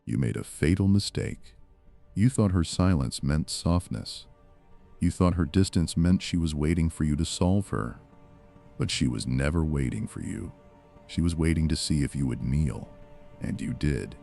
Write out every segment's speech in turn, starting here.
You made a fatal mistake. You thought her silence meant softness. You thought her distance meant she was waiting for you to solve her. But she was never waiting for you. She was waiting to see if you would kneel. And you did.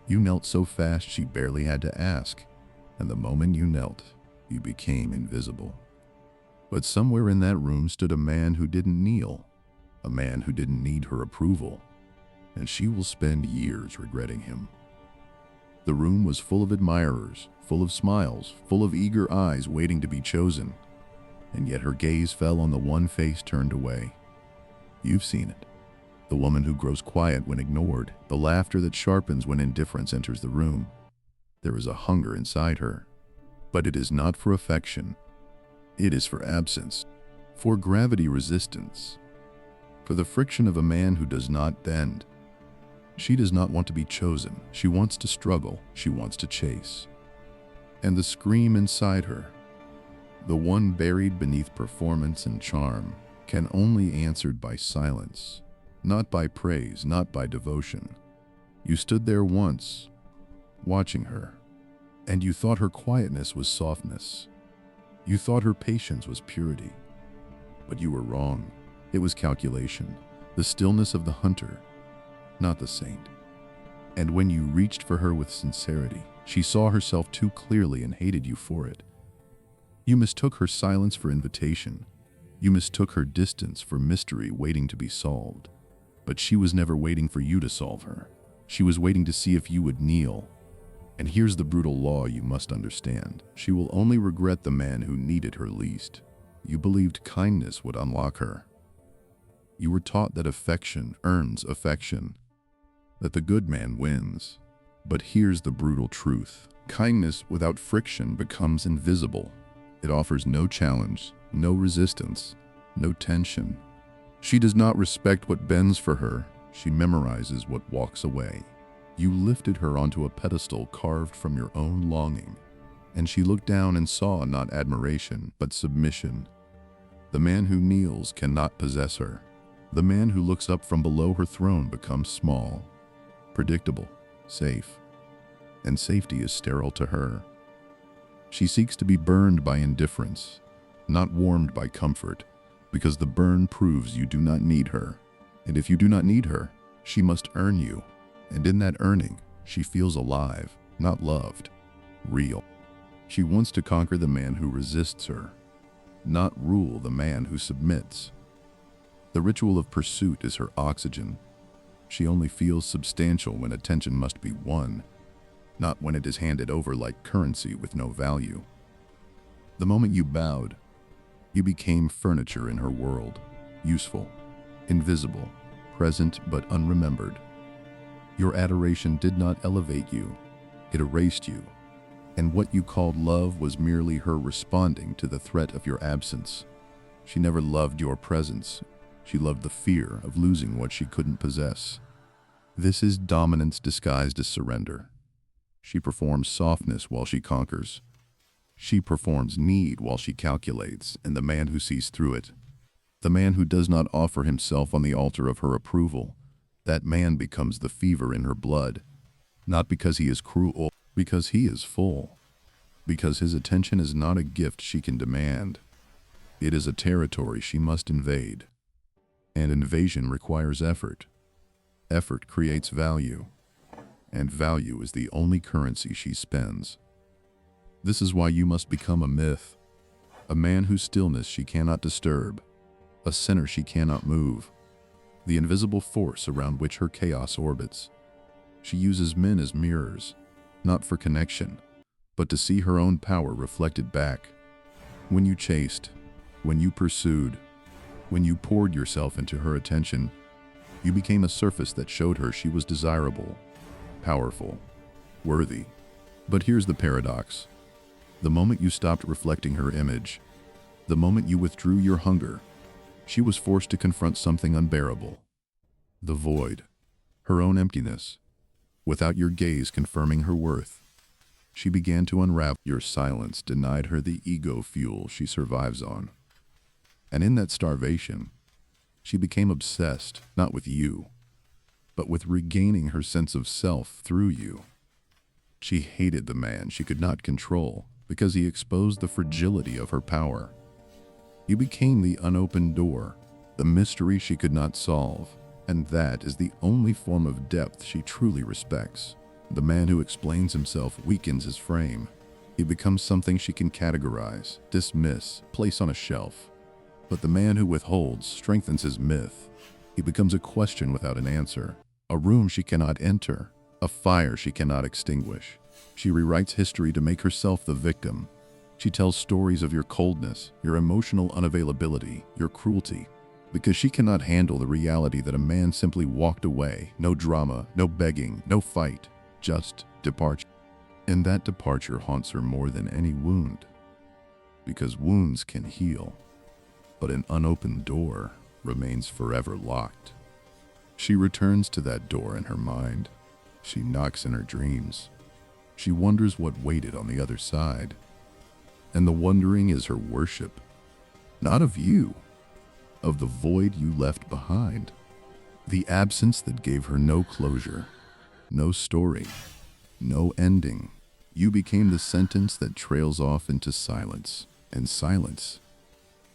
You knelt so fast she barely had to ask. And the moment you knelt, you became invisible. But somewhere in that room stood a man who didn't kneel. A man who didn't need her approval. And she will spend years regretting him. The room was full of admirers, full of smiles, full of eager eyes waiting to be chosen. And yet her gaze fell on the one face turned away. You've seen it. The woman who grows quiet when ignored, the laughter that sharpens when indifference enters the room. There is a hunger inside her. But it is not for affection. It is for absence, for gravity resistance, for the friction of a man who does not bend. She does not want to be chosen. She wants to struggle. She wants to chase. And the scream inside her, the one buried beneath performance and charm, can only be answered by silence, not by praise, not by devotion. You stood there once, watching her, and you thought her quietness was softness. You thought her patience was purity. But you were wrong. It was calculation, the stillness of the hunter, not the saint. And when you reached for her with sincerity, she saw herself too clearly and hated you for it. You mistook her silence for invitation. You mistook her distance for mystery waiting to be solved. But she was never waiting for you to solve her. She was waiting to see if you would kneel. And here's the brutal law you must understand. She will only regret the man who needed her least. You believed kindness would unlock her. You were taught that affection earns affection, that the good man wins. But here's the brutal truth. Kindness without friction becomes invisible. It offers no challenge, no resistance, no tension. She does not respect what bends for her. She memorizes what walks away. You lifted her onto a pedestal carved from your own longing, and she looked down and saw not admiration, but submission. The man who kneels cannot possess her. The man who looks up from below her throne becomes small, predictable, safe, and safety is sterile to her. She seeks to be burned by indifference, not warmed by comfort, because the burn proves you do not need her. And if you do not need her, she must earn you. And in that earning, she feels alive, not loved, real. She wants to conquer the man who resists her, not rule the man who submits. The ritual of pursuit is her oxygen. She only feels substantial when attention must be won, not when it is handed over like currency with no value. The moment you bowed, you became furniture in her world, useful, invisible, present but unremembered. Your adoration did not elevate you, it erased you. And what you called love was merely her responding to the threat of your absence. She never loved your presence. She loved the fear of losing what she couldn't possess. This is dominance disguised as surrender. She performs softness while she conquers. She performs need while she calculates, and the man who sees through it, the man who does not offer himself on the altar of her approval, that man becomes the fever in her blood, not because he is cruel, because he is full, because his attention is not a gift she can demand. It is a territory she must invade, and invasion requires effort. Effort creates value, and value is the only currency she spends. This is why you must become a myth, a man whose stillness she cannot disturb, a center she cannot move, the invisible force around which her chaos orbits. She uses men as mirrors, not for connection, but to see her own power reflected back. When you chased, when you pursued, when you poured yourself into her attention, you became a surface that showed her she was desirable, powerful, worthy. But here's the paradox. The moment you stopped reflecting her image, the moment you withdrew your hunger, she was forced to confront something unbearable. The void, her own emptiness, without your gaze confirming her worth. She began to unravel. Your silence denied her the ego fuel she survives on. And in that starvation, she became obsessed, not with you, but with regaining her sense of self through you. She hated the man she could not control because he exposed the fragility of her power. You became the unopened door, the mystery she could not solve, and that is the only form of depth she truly respects. The man who explains himself weakens his frame. He becomes something she can categorize, dismiss, place on a shelf. But the man who withholds strengthens his myth. He becomes a question without an answer, a room she cannot enter, a fire she cannot extinguish. She rewrites history to make herself the victim. She tells stories of your coldness, your emotional unavailability, your cruelty, because she cannot handle the reality that a man simply walked away. No drama, no begging, no fight, just departure. And that departure haunts her more than any wound, because wounds can heal, but an unopened door remains forever locked. She returns to that door in her mind. She knocks in her dreams. She wonders what waited on the other side. And the wondering is her worship, not of you, of the void you left behind. The absence that gave her no closure, no story, no ending. You became the sentence that trails off into silence, and silence,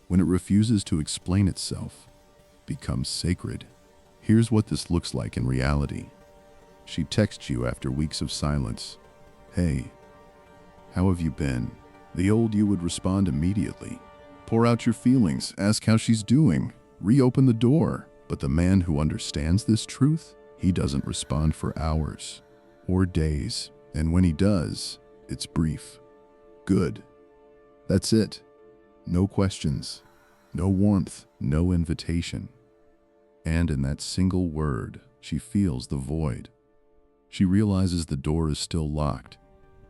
when it refuses to explain itself, becomes sacred. Here's what this looks like in reality. She texts you after weeks of silence. Hey, how have you been? The old you would respond immediately. Pour out your feelings, ask how she's doing, reopen the door. But the man who understands this truth, he doesn't respond for hours or days. And when he does, it's brief. Good. That's it. No questions, no warmth, no invitation. And in that single word, she feels the void. She realizes the door is still locked,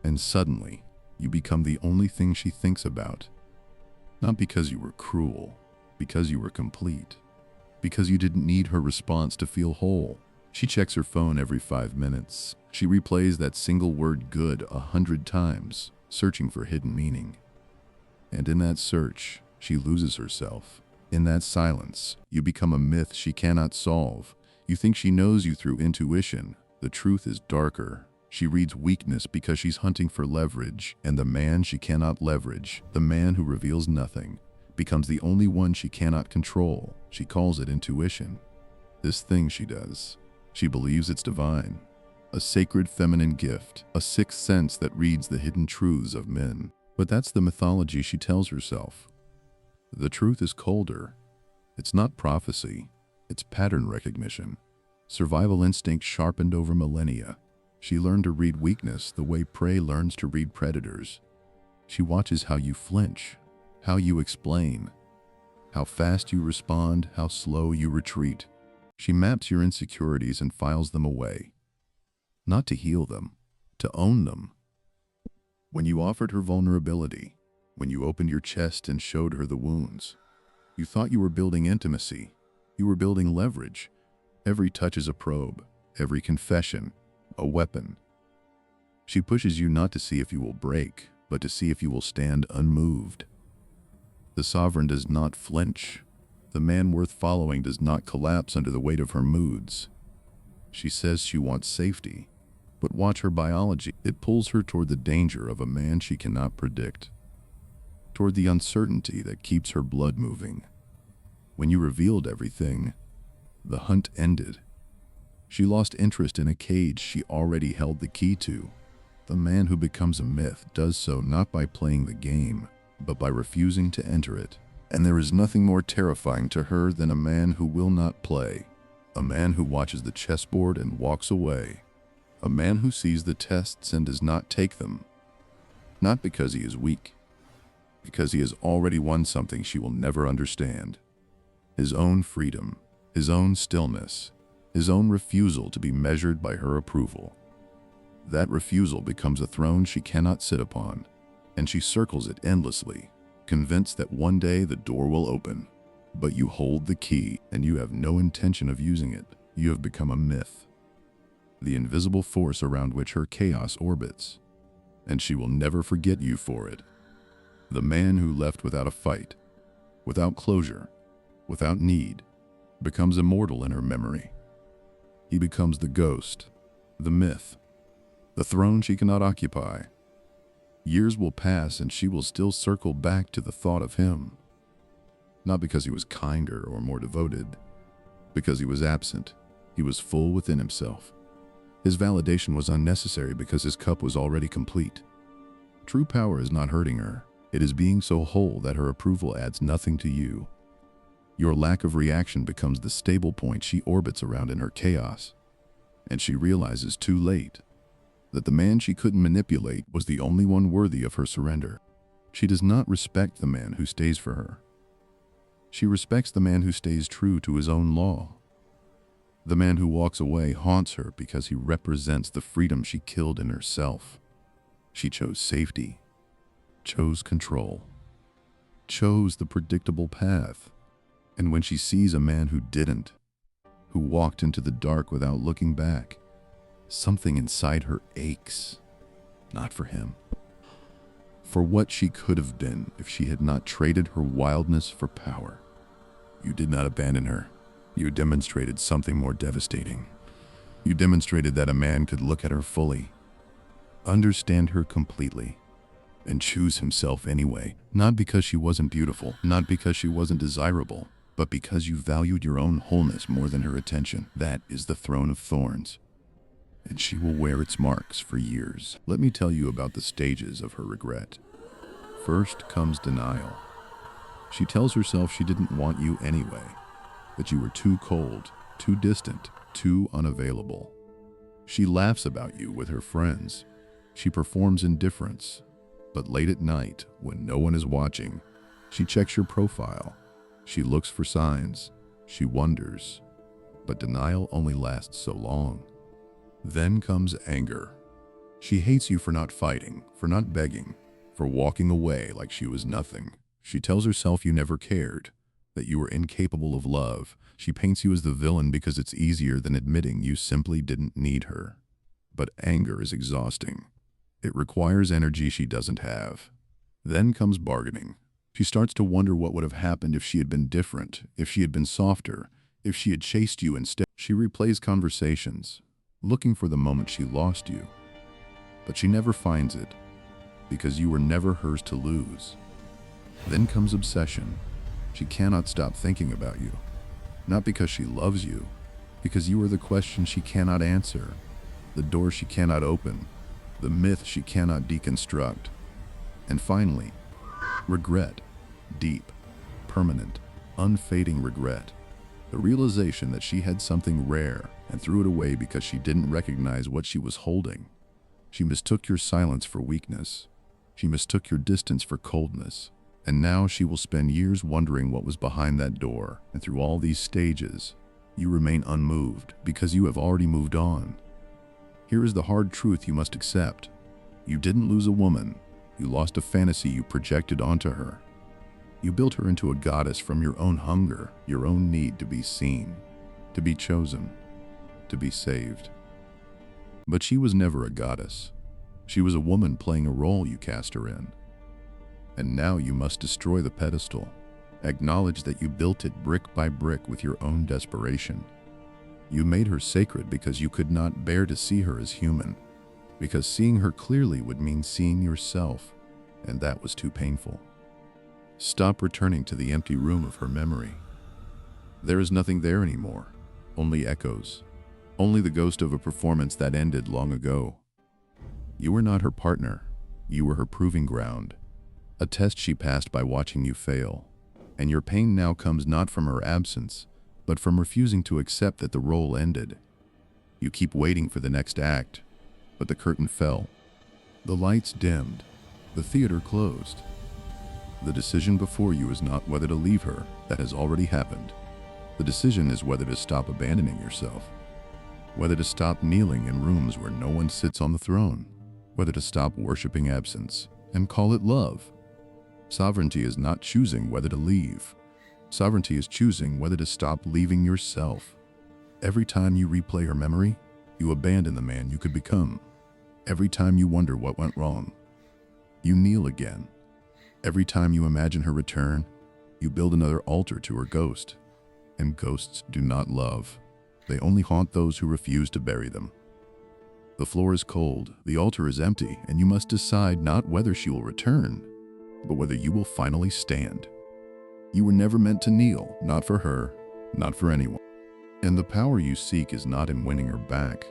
and suddenly, you become the only thing she thinks about. Not because you were cruel, because you were complete, because you didn't need her response to feel whole. She checks her phone every 5 minutes. She replays that single word good 100 times, searching for hidden meaning. And in that search, she loses herself. In that silence, you become a myth she cannot solve. You think she knows you through intuition. The truth is darker. She reads weakness because she's hunting for leverage, and the man she cannot leverage, the man who reveals nothing, becomes the only one she cannot control. She calls it intuition. This thing she does, she believes it's divine, a sacred feminine gift, a sixth sense that reads the hidden truths of men. But that's the mythology she tells herself. The truth is colder. It's not prophecy, it's pattern recognition. Survival instinct sharpened over millennia. She learned to read weakness the way prey learns to read predators. She watches how you flinch, how you explain, how fast you respond, how slow you retreat. She maps your insecurities and files them away. Not to heal them, to own them. When you offered her vulnerability, when you opened your chest and showed her the wounds, you thought you were building intimacy. You were building leverage. Every touch is a probe, every confession, a weapon. She pushes you not to see if you will break, but to see if you will stand unmoved. The sovereign does not flinch. The man worth following does not collapse under the weight of her moods. She says she wants safety, but watch her biology. It pulls her toward the danger of a man she cannot predict, toward the uncertainty that keeps her blood moving. When you revealed everything, the hunt ended. She lost interest in a cage she already held the key to. The man who becomes a myth does so not by playing the game, but by refusing to enter it. And there is nothing more terrifying to her than a man who will not play, a man who watches the chessboard and walks away, a man who sees the tests and does not take them, not because he is weak, because he has already won something she will never understand. His own freedom, his own stillness, his own refusal to be measured by her approval. That refusal becomes a throne she cannot sit upon, and she circles it endlessly, convinced that one day the door will open. But you hold the key, and you have no intention of using it. You have become a myth, the invisible force around which her chaos orbits, and she will never forget you for it. The man who left without a fight, without closure, without need, becomes immortal in her memory. He becomes the ghost, the myth, the throne she cannot occupy. Years will pass and she will still circle back to the thought of him. Not because he was kinder or more devoted, because he was absent. He was full within himself. His validation was unnecessary because his cup was already complete. True power is not hurting her. It is being so whole that her approval adds nothing to you. Your lack of reaction becomes the stable point she orbits around in her chaos. And she realizes too late that the man she couldn't manipulate was the only one worthy of her surrender. She does not respect the man who stays for her. She respects the man who stays true to his own law. The man who walks away haunts her because he represents the freedom she killed in herself. She chose safety, chose control, chose the predictable path. And when she sees a man who didn't, who walked into the dark without looking back, something inside her aches. Not for him. For what she could have been if she had not traded her wildness for power. You did not abandon her. You demonstrated something more devastating. You demonstrated that a man could look at her fully, understand her completely, and choose himself anyway, not because she wasn't beautiful, not because she wasn't desirable, but because you valued your own wholeness more than her attention. That is the throne of thorns, and she will wear its marks for years. Let me tell you about the stages of her regret. First comes denial. She tells herself she didn't want you anyway, that you were too cold, too distant, too unavailable. She laughs about you with her friends. She performs indifference. But late at night, when no one is watching, she checks your profile. She looks for signs. She wonders. But denial only lasts so long. Then comes anger. She hates you for not fighting, for not begging, for walking away like she was nothing. She tells herself you never cared, that you were incapable of love. She paints you as the villain because it's easier than admitting you simply didn't need her. But anger is exhausting. It requires energy she doesn't have. Then comes bargaining. She starts to wonder what would have happened if she had been different, if she had been softer, if she had chased you instead. She replays conversations, looking for the moment she lost you. But she never finds it, because you were never hers to lose. Then comes obsession. She cannot stop thinking about you. Not because she loves you, because you are the question she cannot answer, the door she cannot open, the myth she cannot deconstruct. And finally, regret. Deep, permanent, unfading regret. The realization that she had something rare and threw it away because she didn't recognize what she was holding. She mistook your silence for weakness. She mistook your distance for coldness. And now she will spend years wondering what was behind that door. And through all these stages, you remain unmoved because you have already moved on. Here is the hard truth you must accept. You didn't lose a woman. You lost a fantasy you projected onto her. You built her into a goddess from your own hunger, your own need to be seen, to be chosen, to be saved. But she was never a goddess. She was a woman playing a role you cast her in. And now you must destroy the pedestal. Acknowledge that you built it brick by brick with your own desperation. You made her sacred because you could not bear to see her as human, because seeing her clearly would mean seeing yourself, and that was too painful. Stop returning to the empty room of her memory. There is nothing there anymore, only echoes, only the ghost of a performance that ended long ago. You were not her partner, you were her proving ground. A test she passed by watching you fail, and your pain now comes not from her absence, but from refusing to accept that the role ended. You keep waiting for the next act, but the curtain fell. The lights dimmed, the theater closed. The decision before you is not whether to leave her, that has already happened. The decision is whether to stop abandoning yourself, whether to stop kneeling in rooms where no one sits on the throne, whether to stop worshiping absence and call it love. Sovereignty is not choosing whether to leave. Sovereignty is choosing whether to stop leaving yourself. Every time you replay her memory, you abandon the man you could become. Every time you wonder what went wrong, you kneel again. Every time you imagine her return, you build another altar to her ghost. And ghosts do not love. They only haunt those who refuse to bury them. The floor is cold, the altar is empty, and you must decide not whether she will return, but whether you will finally stand. You were never meant to kneel, not for her, not for anyone. And the power you seek is not in winning her back.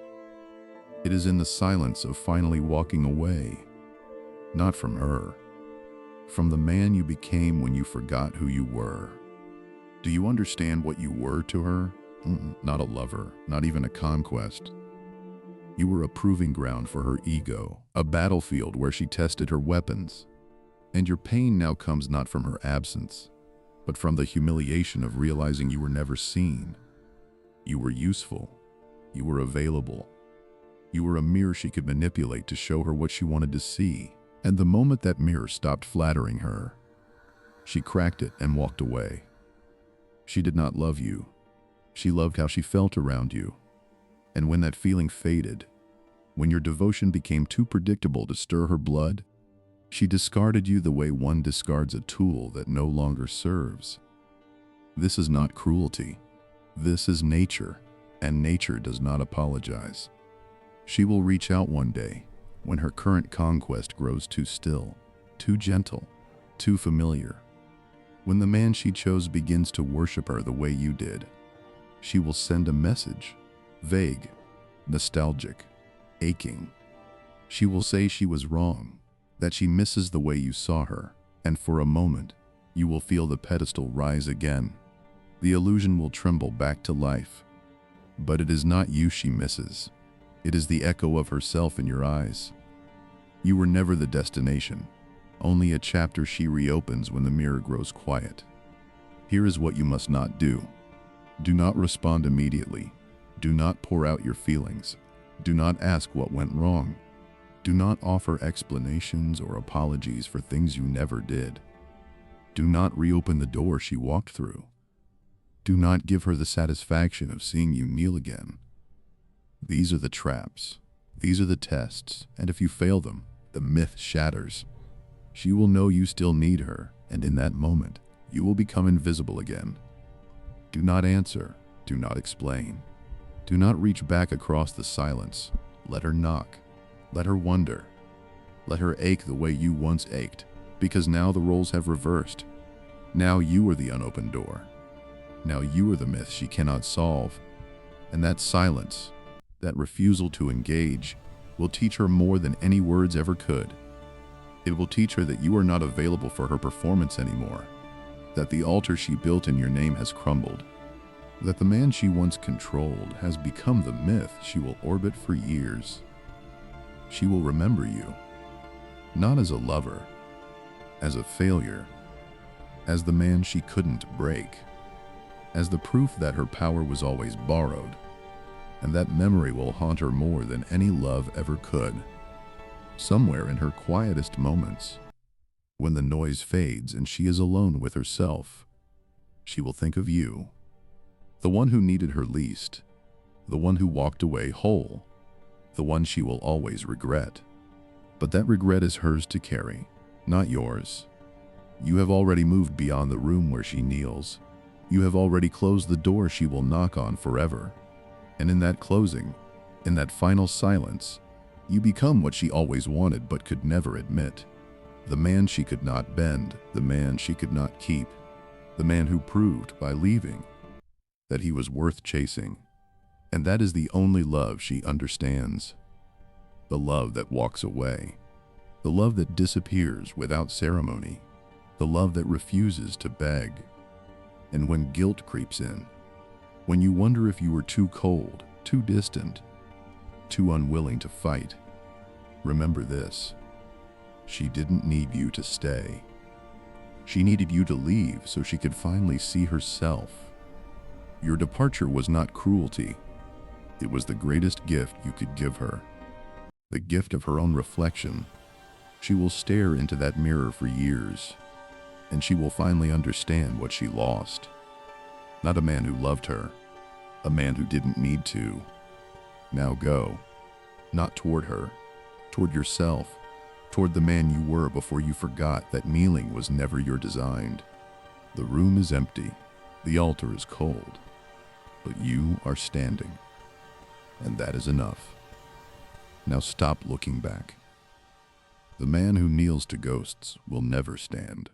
It is in the silence of finally walking away, not from her, from the man you became when you forgot who you were. Do you understand what you were to her? Not a lover, not even a conquest. You were a proving ground for her ego, a battlefield where she tested her weapons. And your pain now comes not from her absence, but from the humiliation of realizing you were never seen. You were useful. You were available. You were a mirror she could manipulate to show her what she wanted to see. And the moment that mirror stopped flattering her, she cracked it and walked away. She did not love you. She loved how she felt around you. And when that feeling faded, when your devotion became too predictable to stir her blood, she discarded you the way one discards a tool that no longer serves. This is not cruelty. This is nature, and nature does not apologize. She will reach out one day when her current conquest grows too still, too gentle, too familiar. When the man she chose begins to worship her the way you did, she will send a message, vague, nostalgic, aching. She will say she was wrong, that she misses the way you saw her, and for a moment, you will feel the pedestal rise again. The illusion will tremble back to life. But it is not you she misses. It is the echo of herself in your eyes. You were never the destination, only a chapter she reopens when the mirror grows quiet. Here is what you must not do. Do not respond immediately. Do not pour out your feelings. Do not ask what went wrong. Do not offer explanations or apologies for things you never did. Do not reopen the door she walked through. Do not give her the satisfaction of seeing you kneel again. These are the traps. These are the tests, and if you fail them, the myth shatters. She will know you still need her, and in that moment, you will become invisible again. Do not answer. Do not explain. Do not reach back across the silence. Let her knock. Let her wonder. Let her ache the way you once ached, because now the roles have reversed. Now you are the unopened door. Now you are the myth she cannot solve. And that silence, that refusal to engage, will teach her more than any words ever could. It will teach her that you are not available for her performance anymore, that the altar she built in your name has crumbled, that the man she once controlled has become the myth she will orbit for years. She will remember you, not as a lover, as a failure, as the man she couldn't break, as the proof that her power was always borrowed, and that memory will haunt her more than any love ever could. Somewhere in her quietest moments, when the noise fades and she is alone with herself, she will think of you, the one who needed her least, the one who walked away whole, the one she will always regret. But that regret is hers to carry, not yours. You have already moved beyond the room where she kneels. You have already closed the door she will knock on forever. And in that closing, in that final silence, you become what she always wanted but could never admit. The man she could not bend, the man she could not keep, the man who proved by leaving that he was worth chasing. And that is the only love she understands. The love that walks away. The love that disappears without ceremony. The love that refuses to beg. And when guilt creeps in, when you wonder if you were too cold, too distant, too unwilling to fight, remember this. She didn't need you to stay. She needed you to leave so she could finally see herself. Your departure was not cruelty. It was the greatest gift you could give her. The gift of her own reflection. She will stare into that mirror for years, and she will finally understand what she lost. Not a man who loved her, a man who didn't need to. Now go, not toward her, toward yourself, toward the man you were before you forgot that kneeling was never your design. The room is empty, the altar is cold, but you are standing, and that is enough. Now stop looking back. The man who kneels to ghosts will never stand.